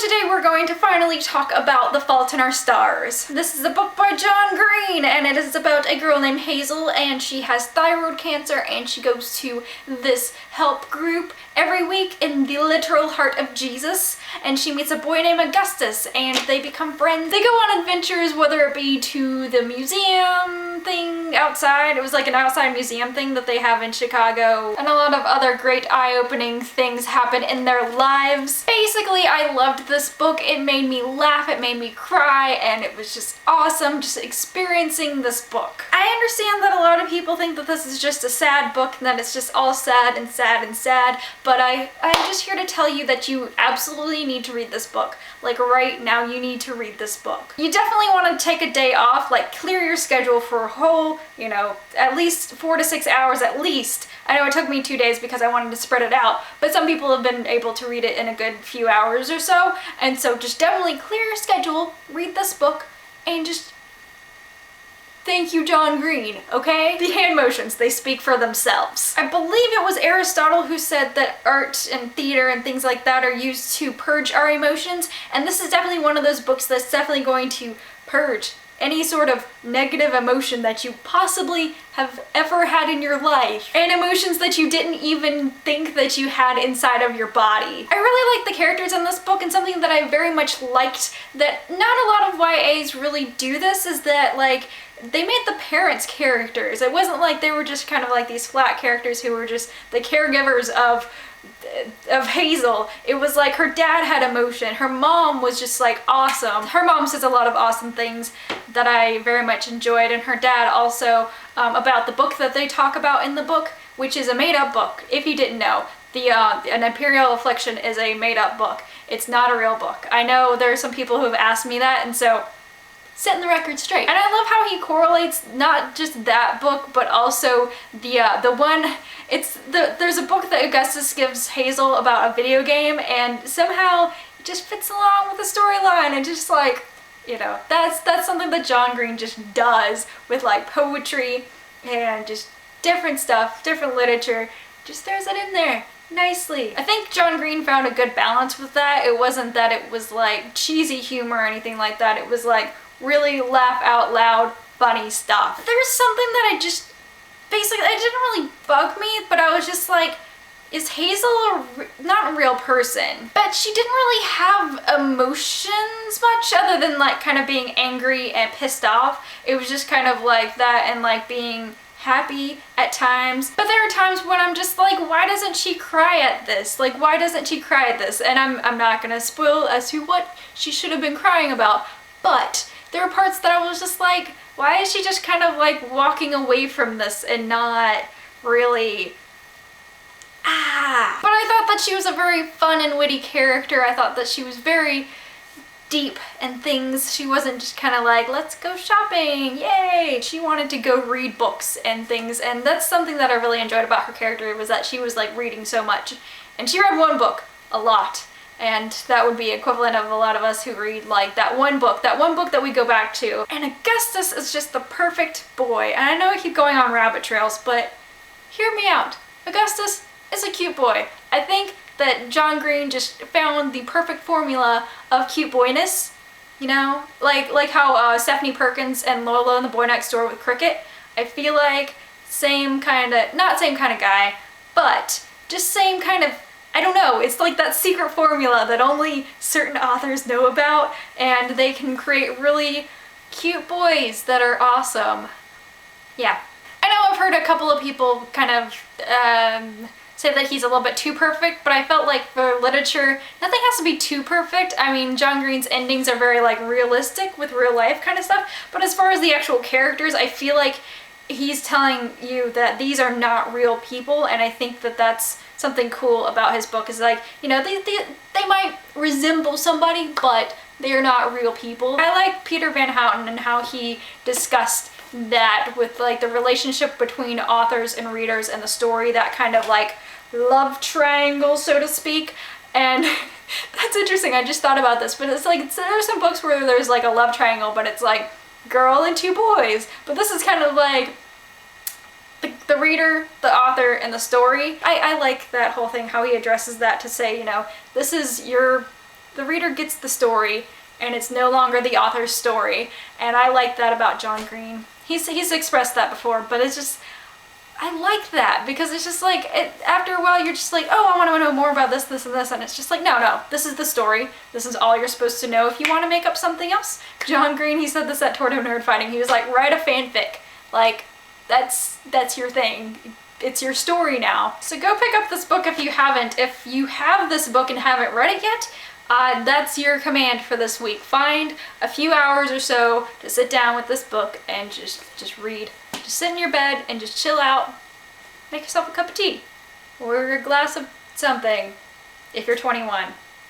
today we're going to finally talk about The Fault in Our Stars. This is a book by John Green, and it is about a girl named Hazel, and she has thyroid cancer, and she goes to this help group every week in the literal heart of Jesus, and she meets a boy named Augustus, and they become friends. They go on adventures, whether it be to the museum thing outside. It was like an outside museum thing that they have in Chicago, and a lot of other great eye-opening things happen in their lives. Basically, I loved this book. It made me laugh, it made me cry, and it was just awesome just experiencing this book. I understand that a lot of people think that this is just a sad book and that it's just all sad and sad and sad, but I'm just here to tell you that you absolutely need to read this book. Like right now, you need to read this book. You definitely want to take a day off, like clear your schedule for a whole, at least 4 to 6 hours at least. I know it took me 2 days because I wanted to spread it out, but some people have been able to read it in a good few hours or so, and so just definitely clear your schedule, read this book, and just thank you, John Green, okay? The hand motions, they speak for themselves. I believe it was Aristotle who said that art and theater and things like that are used to purge our emotions, and this is definitely one of those books that's definitely going to purge any sort of negative emotion that you possibly have ever had in your life, and emotions that you didn't even think that you had inside of your body. I really like the characters in this book, and something that I very much liked that not a lot of YAs really do this is that, like, they made the parents characters. It wasn't like they were just kind of like these flat characters who were just the caregivers of Hazel. It was like her dad had emotion. Her mom was just like awesome. Her mom says a lot of awesome things that I very much enjoyed, and her dad also about the book that they talk about in the book, which is a made-up book. If you didn't know, An Imperial Affliction is a made-up book. It's not a real book. I know there are some people who have asked me that, and so setting the record straight. And I love how he correlates not just that book, but also the one, there's a book that Augustus gives Hazel about a video game, and somehow it just fits along with the storyline, and just like, that's something that John Green just does with like poetry and just different stuff, different literature, just throws it in there nicely. I think John Green found a good balance with that. It wasn't that it was like cheesy humor or anything like that. It was like really laugh out loud, funny stuff. There's something that it didn't really bug me, but I was just like, is Hazel not a real person? But she didn't really have emotions much other than like kind of being angry and pissed off. It was just kind of like that, and like being happy at times. But there are times when I'm just like, why doesn't she cry at this? Like, why doesn't she cry at this? And I'm not gonna spoil as to what she should have been crying about, but there are parts that I was just like, why is she just kind of like walking away from this and not really But I thought that she was a very fun and witty character. I thought that she was very deep in things. She wasn't just kind of like, let's go shopping, yay! She wanted to go read books and things, and that's something that I really enjoyed about her character, was that she was like reading so much. And she read one book a lot. And that would be equivalent of a lot of us who read like that one book that we go back to. And Augustus is just the perfect boy. And I know I keep going on rabbit trails, but hear me out. Augustus is a cute boy. I think that John Green just found the perfect formula of cute boyness. Like how Stephanie Perkins and Lola and the Boy Next Door with Cricket. I feel like not same kind of guy, but just same kind of, I don't know, it's like that secret formula that only certain authors know about, and they can create really cute boys that are awesome. Yeah. I know I've heard a couple of people kind of say that he's a little bit too perfect, but I felt like for literature, nothing has to be too perfect. I mean, John Green's endings are very like realistic with real life kind of stuff, but as far as the actual characters, I feel like he's telling you that these are not real people, and I think that that's something cool about his book, is like, they might resemble somebody, but they're not real people. I like Peter Van Houten and how he discussed that with like the relationship between authors and readers and the story, that kind of like love triangle, so to speak. And that's interesting, I just thought about this, but it's like, there's some books where there's like a love triangle, but it's like girl and two boys, but this is kind of like the reader, the author, and the story. I like that whole thing, how he addresses that, to say, this is your the reader gets the story, and it's no longer the author's story. And I like that about John Green. He's expressed that before, but it's just, I like that, because it's just like, after a while you're just like, oh, I want to know more about this, this, and this, and it's just like, no, this is the story. This is all you're supposed to know. If you want to make up something else, John Green, he said this at Torto Nerd Fighting, he was like, write a fanfic. Like, that's your thing. It's your story now. So go pick up this book if you haven't. If you have this book and haven't read it yet, that's your command for this week. Find a few hours or so to sit down with this book and just read. Just sit in your bed and just chill out. Make yourself a cup of tea or a glass of something if you're 21.